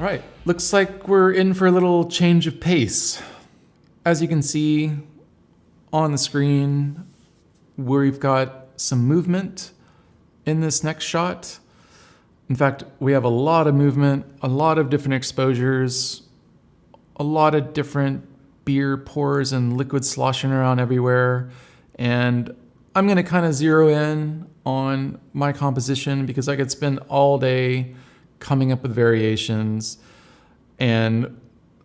All right, looks like we're in for a little change of pace. As you can see on the screen, we've got some movement in this next shot. In fact, we have a lot of movement, a lot of different exposures, a lot of different beer pours and liquid sloshing around everywhere. And I'm gonna kind of zero in on my composition because I could spend all day coming up with variations. And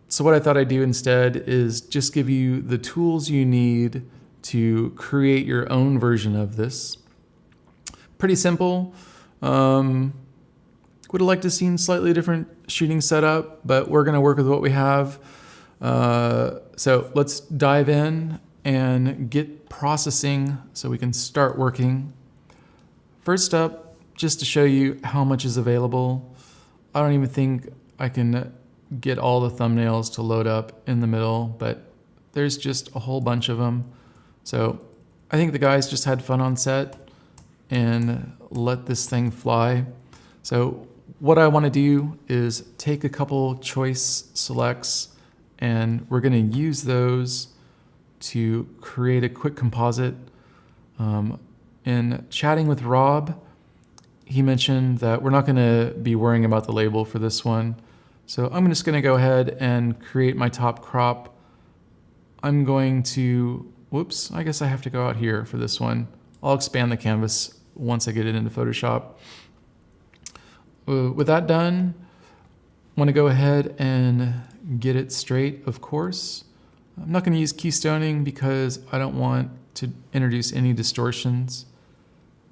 so what I thought I'd do instead is just give you the tools you need to create your own version of this. Pretty simple. Would have liked to have seen slightly different shooting setup, but we're gonna work with what we have. So let's dive in and get processing so we can start working. First up, just to show you how much is available, I don't even think I can get all the thumbnails to load up in the middle, but there's just a whole bunch of them. So I think the guys just had fun on set and let this thing fly. So what I want to do is take a couple choice selects and we're going to use those to create a quick composite. In chatting with Rob, he mentioned that we're not going to be worrying about the label for this one. So I'm just going to go ahead and create my top crop. I'm going to, whoops, I guess I have to go out here for this one. I'll expand the canvas once I get it into Photoshop. With that done, I want to go ahead and get it straight, of course. I'm not going to use keystoning because I don't want to introduce any distortions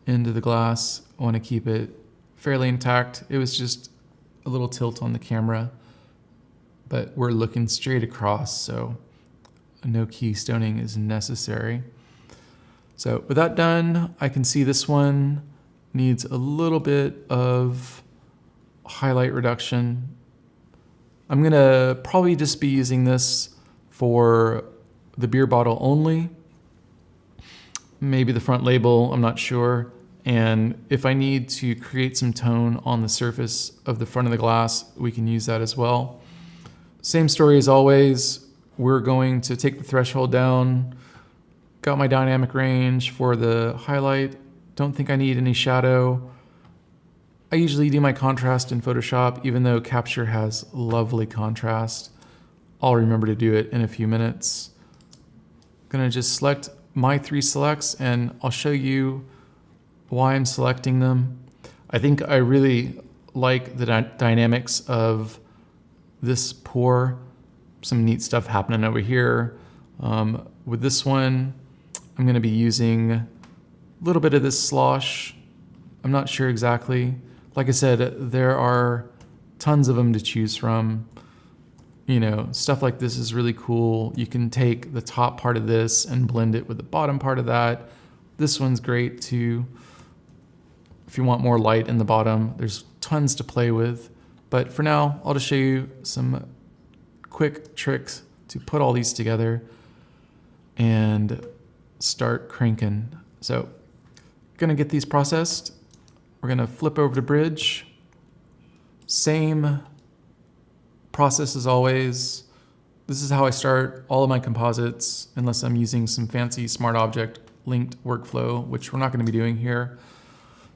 into the glass. I want to keep it fairly intact. It was just a little tilt on the camera, but we're looking straight across, so no keystoning is necessary. So with that done, I can see this one needs a little bit of highlight reduction. I'm gonna probably just be using this for the beer bottle only, maybe the front label, I'm not sure. And if I need to create some tone on the surface of the front of the glass, we can use that as well. Same story as always. We're going to take the threshold down. Got my dynamic range for the highlight. Don't think I need any shadow. I usually do my contrast in Photoshop, even though Capture has lovely contrast. I'll remember to do it in a few minutes. Gonna just select my 3 selects and I'll show you why I'm selecting them. I think I really like the dynamics of this pour. Some neat stuff happening over here. With this one, I'm going to be using a little bit of this slosh. I'm not sure exactly. Like I said, there are tons of them to choose from. You know, stuff like this is really cool. You can take the top part of this and blend it with the bottom part of that. This one's great too. If you want more light in the bottom, there's tons to play with. But for now, I'll just show you some quick tricks to put all these together and start cranking. So, gonna get these processed. We're gonna flip over to Bridge. Same process as always. This is how I start all of my composites, unless I'm using some fancy smart object linked workflow, which we're not gonna be doing here.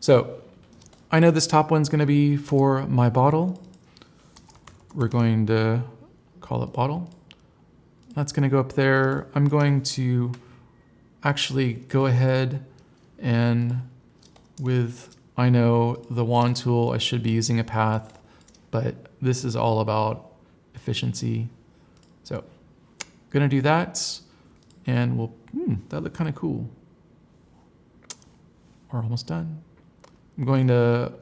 So I know this top one's gonna be for my bottle. We're going to call it bottle. That's gonna go up there. I'm going to actually go ahead and with, I know the wand tool, I should be using a path, but this is all about efficiency. So gonna do that and we'll, that looked kind of cool. We're almost done. I'm going to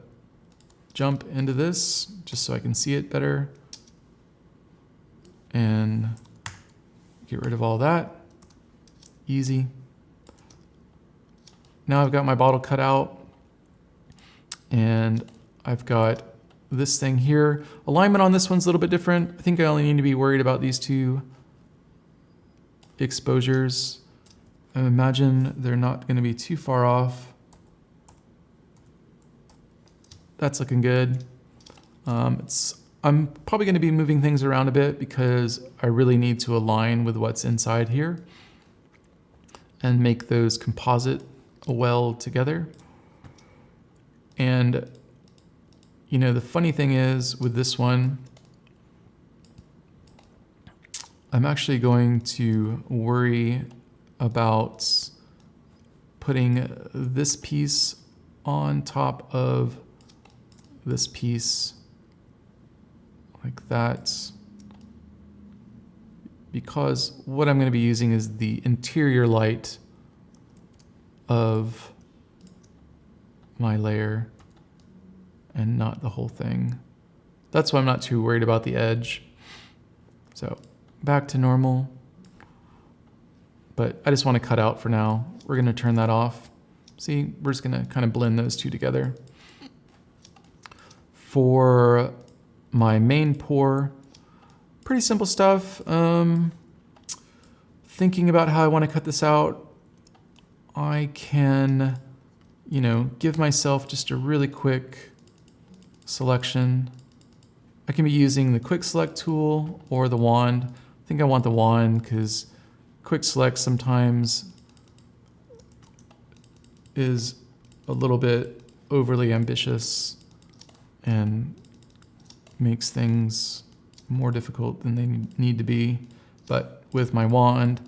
jump into this just so I can see it better and get rid of all that. Easy. Now I've got my bottle cut out and I've got this thing here. Alignment on this one's a little bit different. I think I only need to be worried about these 2 exposures. I imagine they're not going to be too far off. That's looking good. It's I'm probably going to be moving things around a bit because I really need to align with what's inside here and make those composite well together. And, you know, the funny thing is with this one, I'm actually going to worry about putting this piece on top of this piece like that, because what I'm going to be using is the interior light of my layer and not the whole thing. That's why I'm not too worried about the edge. So back to normal, but I just want to cut out for now. We're going to turn that off. See, we're just going to kind of blend those two together. For my main pour, pretty simple stuff. Thinking about how I want to cut this out, I can, you know, give myself just a really quick selection. I can be using the quick select tool or the wand. I think I want the wand because quick select sometimes is a little bit overly ambitious and makes things more difficult than they need to be. But with my wand,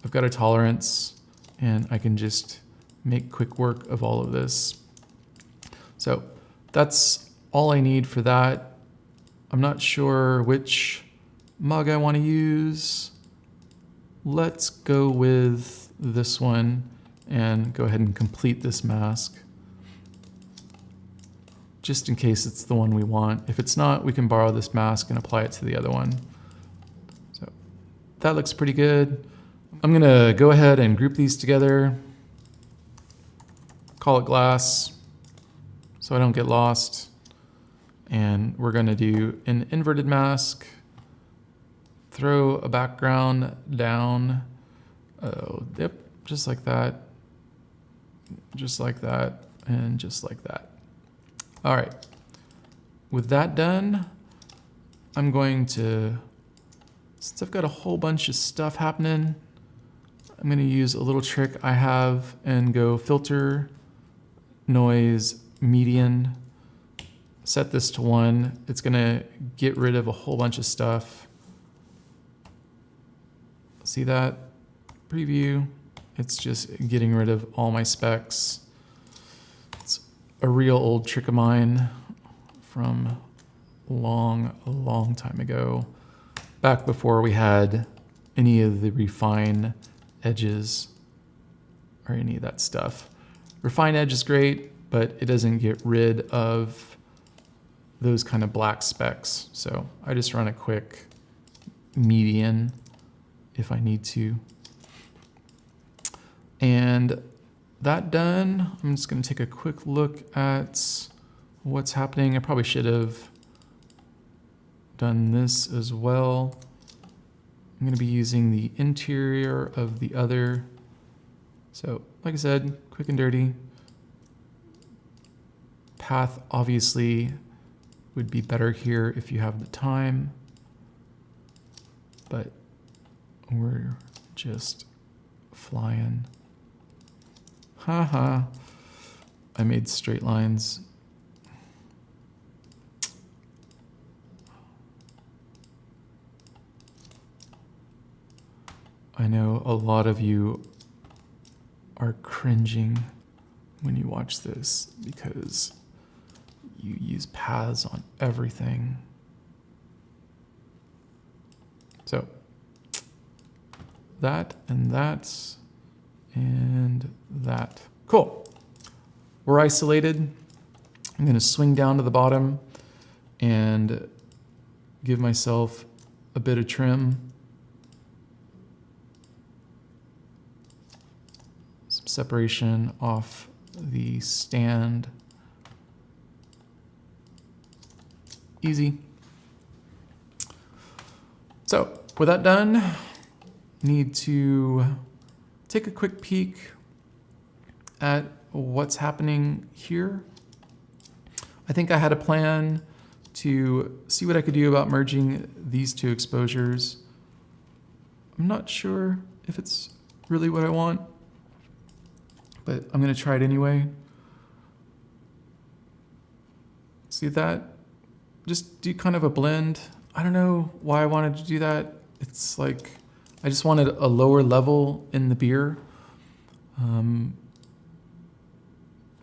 I've got a tolerance and I can just make quick work of all of this. So that's all I need for that. I'm not sure which mug I want to use. Let's go with this one and go ahead and complete this mask, just in case it's the one we want. If it's not, we can borrow this mask and apply it to the other one. So that looks pretty good. I'm gonna go ahead and group these together, call it glass so I don't get lost. And we're gonna do an inverted mask, throw a background down, yep, just like that, and just like that. All right, with that done, I'm going to, since I've got a whole bunch of stuff happening, I'm gonna use a little trick I have and go filter, noise, median, set this to 1. It's gonna get rid of a whole bunch of stuff. See that? Preview. It's just getting rid of all my specs. It's a real old trick of mine from a long time ago, back before we had any of the refine edges or any of that stuff. Refine edge is great, but it doesn't get rid of those kind of black specks. So I just run a quick median if I need to. And that done, I'm just gonna take a quick look at what's happening. I probably should have done this as well. I'm gonna be using the interior of the other. So like I said, quick and dirty. Path obviously would be better here if you have the time, but we're just flying. Haha, I made straight lines. I know a lot of you are cringing when you watch this because you use paths on everything. So that and that and that. Cool. We're isolated. I'm going to swing down to the bottom and give myself a bit of trim. Some separation off the stand. Easy. So with that done, need to take a quick peek at what's happening here. I think I had a plan to see what I could do about merging these two exposures. I'm not sure if it's really what I want, but I'm going to try it anyway. See that? Just do kind of a blend. I don't know why I wanted to do that. It's like I just wanted a lower level in the beer,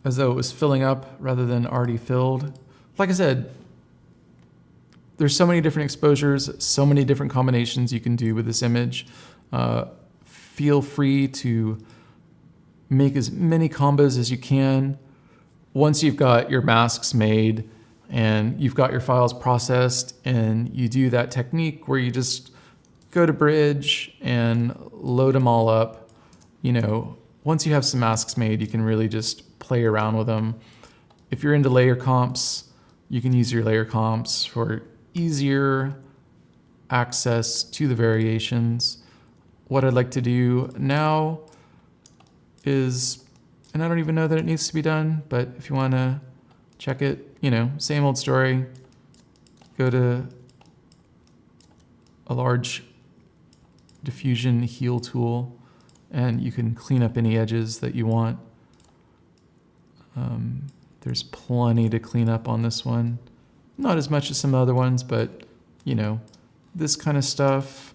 as though it was filling up rather than already filled. Like I said, there's so many different exposures, so many different combinations you can do with this image. Feel free to make as many combos as you can. Once you've got your masks made and you've got your files processed, and you do that technique where you just go to Bridge and load them all up, once you have some masks made, you can really just play around with them. If you're into layer comps, you can use your layer comps for easier access to the variations. What I'd like to do now is, and I don't even know that it needs to be done, but if you want to check it, same old story. Go to a large diffusion heal tool, and you can clean up any edges that you want. There's plenty to clean up on this one. Not as much as some other ones, but this kind of stuff,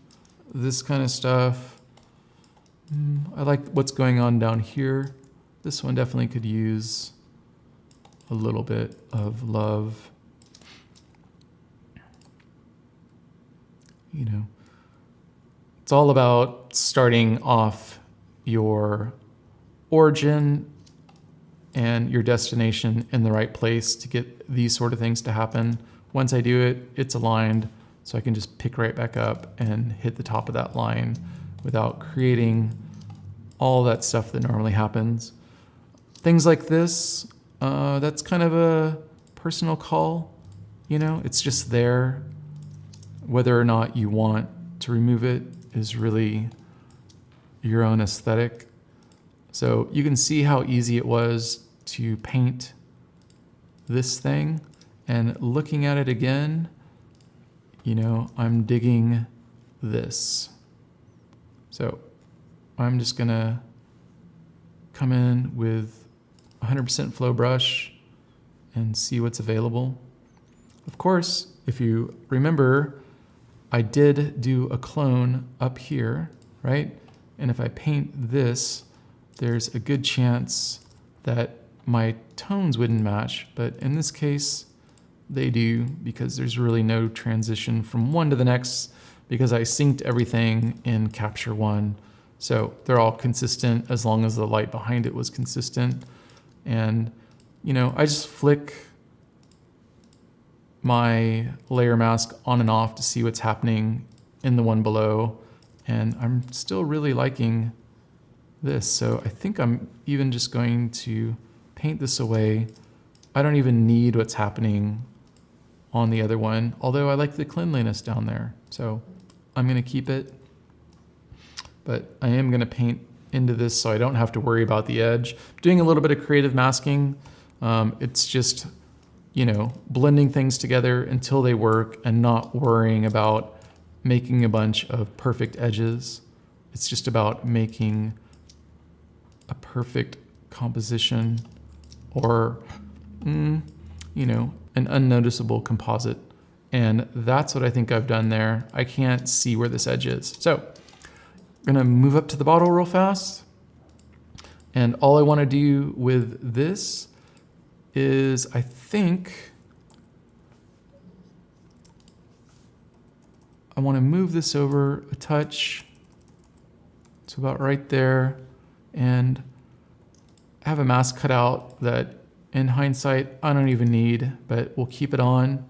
I like what's going on down here. This one definitely could use a little bit of love. It's all about starting off your origin and your destination in the right place to get these sort of things to happen. Once I do it, it's aligned, so I can just pick right back up and hit the top of that line without creating all that stuff that normally happens. Things like this, that's kind of a personal call. It's just there. Whether or not you want to remove it is really your own aesthetic. So you can see how easy it was to paint this thing, and looking at it again, I'm digging this. So I'm just gonna come in with 100% flow brush and see what's available. Of course, if you remember, I did do a clone up here, right? And if I paint this, there's a good chance that my tones wouldn't match, but in this case, they do, because there's really no transition from one to the next, because I synced everything in Capture One. So they're all consistent as long as the light behind it was consistent. And, I just flick my layer mask on and off to see what's happening in the one below. And I'm still really liking this. So I think I'm even just going to paint this away. I don't even need what's happening on the other one, although I like the cleanliness down there. So I'm going to keep it, but I am going to paint into this so I don't have to worry about the edge. Doing a little bit of creative masking. It's just, blending things together until they work and not worrying about making a bunch of perfect edges. It's just about making a perfect composition, or, an unnoticeable composite. And that's what I think I've done there. I can't see where this edge is. So I'm gonna move up to the bottle real fast. And all I wanna do with this is, I think, I wanna move this over a touch. It's about right there. And I have a mask cut out that in hindsight, I don't even need, but we'll keep it on.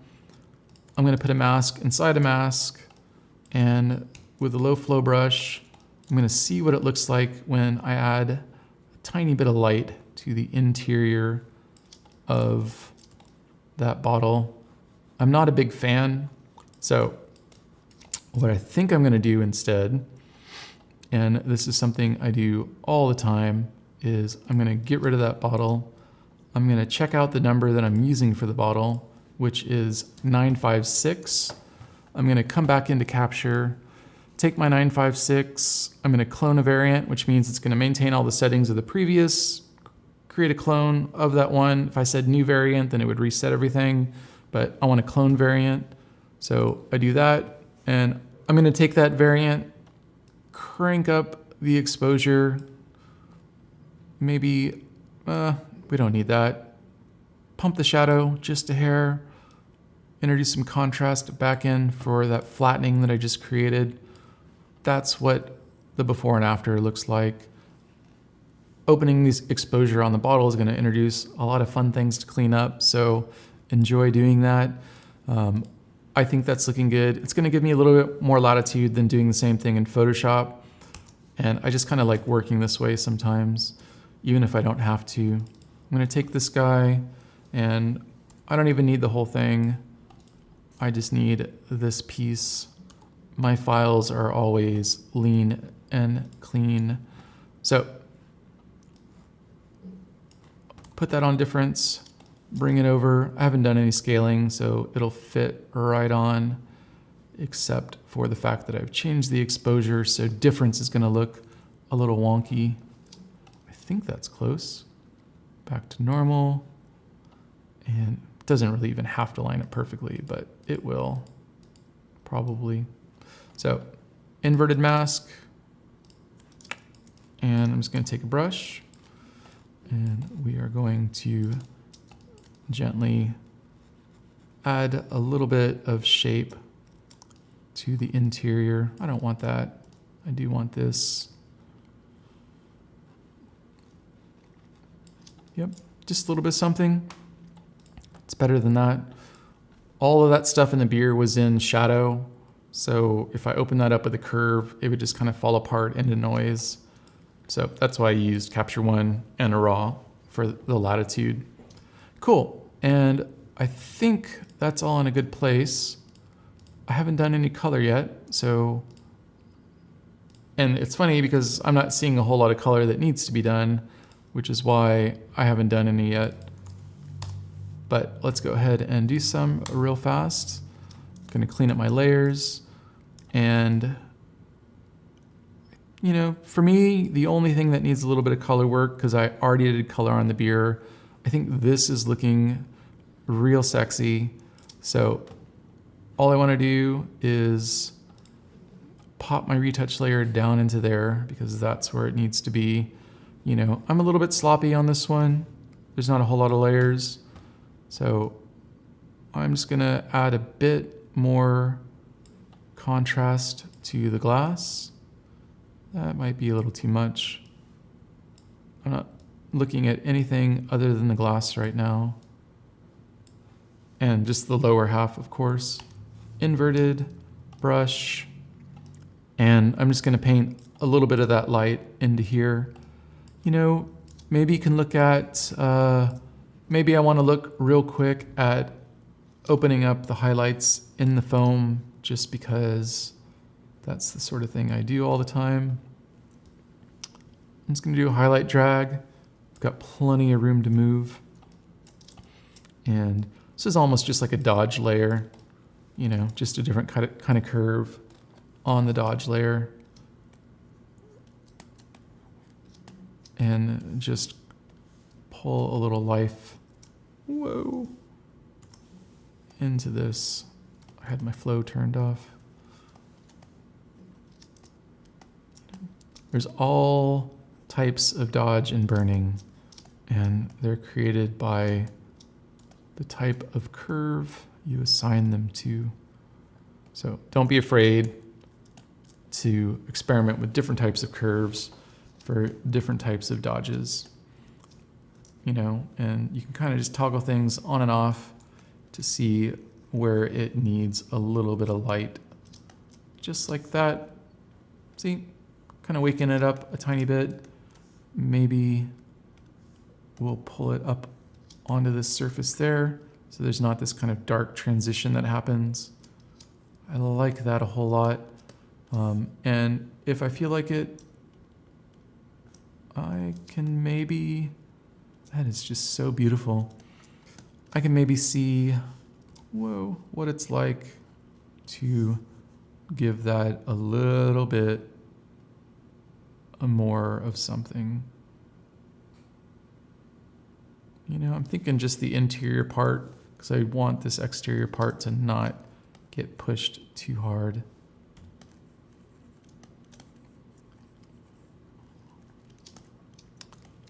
I'm gonna put a mask inside a mask, and with a low flow brush, I'm gonna see what it looks like when I add a tiny bit of light to the interior of that bottle. I'm not a big fan, so what I think I'm gonna do instead, and this is something I do all the time, is I'm gonna get rid of that bottle. I'm gonna check out the number that I'm using for the bottle, which is 956. I'm going to come back into Capture, take my 956, I'm going to clone a variant, which means it's going to maintain all the settings of the previous, create a clone of that one. If I said new variant, then it would reset everything, but I want a clone variant. So I do that, and I'm going to take that variant, crank up the exposure, maybe, we don't need that. Pump the shadow just a hair, introduce some contrast back in for that flattening that I just created. That's what the before and after looks like. Opening this exposure on the bottle is going to introduce a lot of fun things to clean up, so enjoy doing that. I think that's looking good. It's going to give me a little bit more latitude than doing the same thing in Photoshop, and I just kind of like working this way sometimes, even if I don't have to. I'm going to take this guy, and I don't even need the whole thing. I just need this piece. My files are always lean and clean. So put that on difference, bring it over. I haven't done any scaling, so it'll fit right on, except for the fact that I've changed the exposure, so difference is gonna look a little wonky. I think that's close. Back to normal. And it doesn't really even have to line up perfectly, but it will, probably. So, inverted mask. And I'm just gonna take a brush, and we are going to gently add a little bit of shape to the interior. I don't want that. I do want this. Yep, just a little bit of something. It's better than that. All of that stuff in the beer was in shadow, so if I open that up with a curve, it would just kind of fall apart into noise. So that's why I used Capture One and a raw for the latitude. Cool, and I think that's all in a good place. I haven't done any color yet, so, and it's funny because I'm not seeing a whole lot of color that needs to be done, which is why I haven't done any yet. But let's go ahead and do some real fast. I'm gonna clean up my layers, and you know, for me, the only thing that needs a little bit of color work, because I already did color on the beer, I think this is looking real sexy. So all I want to do is pop my retouch layer down into there, because that's where it needs to be. You know, I'm a little bit sloppy on this one. There's not a whole lot of layers. So I'm just gonna add a bit more contrast to the glass. That might be a little too much. I'm not looking at anything other than the glass right now. And just the lower half, of course. Inverted, brush, and I'm just gonna paint a little bit of that light into here. You know, maybe you can look at, maybe I wanna look real quick at opening up the highlights in the foam, just because that's the sort of thing I do all the time. I'm just gonna do a highlight drag. I've got plenty of room to move. And this is almost just like a dodge layer, you know, just a different kind of curve on the dodge layer. And just pull a little life, whoa, into this. I had my flow turned off. There's all types of dodge and burning, and they're created by the type of curve you assign them to. So don't be afraid to experiment with different types of curves for different types of dodges, you know, and you can kind of just toggle things on and off to see where it needs a little bit of light, just like that. See? Kind of waking it up a tiny bit. Maybe we'll pull it up onto this surface there, so there's not this kind of dark transition that happens. I like that a whole lot. And if I feel like it, I can maybe, that is just so beautiful. I can maybe see whoa, what it's like to give that a little bit more of something. You know, I'm thinking just the interior part, because I want this exterior part to not get pushed too hard.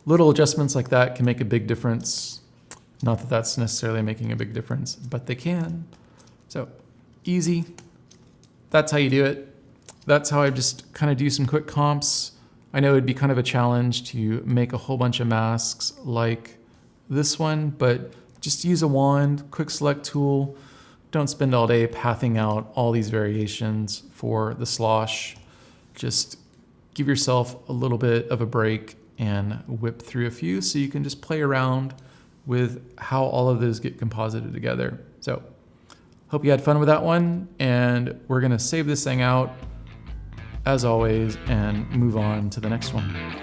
Little adjustments like that can make a big difference. Not that that's necessarily making a big difference, but they can. So easy. That's how you do it. That's how I just kind of do some quick comps. I know it'd be kind of a challenge to make a whole bunch of masks like this one, but just use a wand, quick select tool. Don't spend all day pathing out all these variations for the slosh. Just give yourself a little bit of a break and whip through a few so you can just play around with how all of those get composited together. So hope you had fun with that one, and we're gonna save this thing out as always and move on to the next one.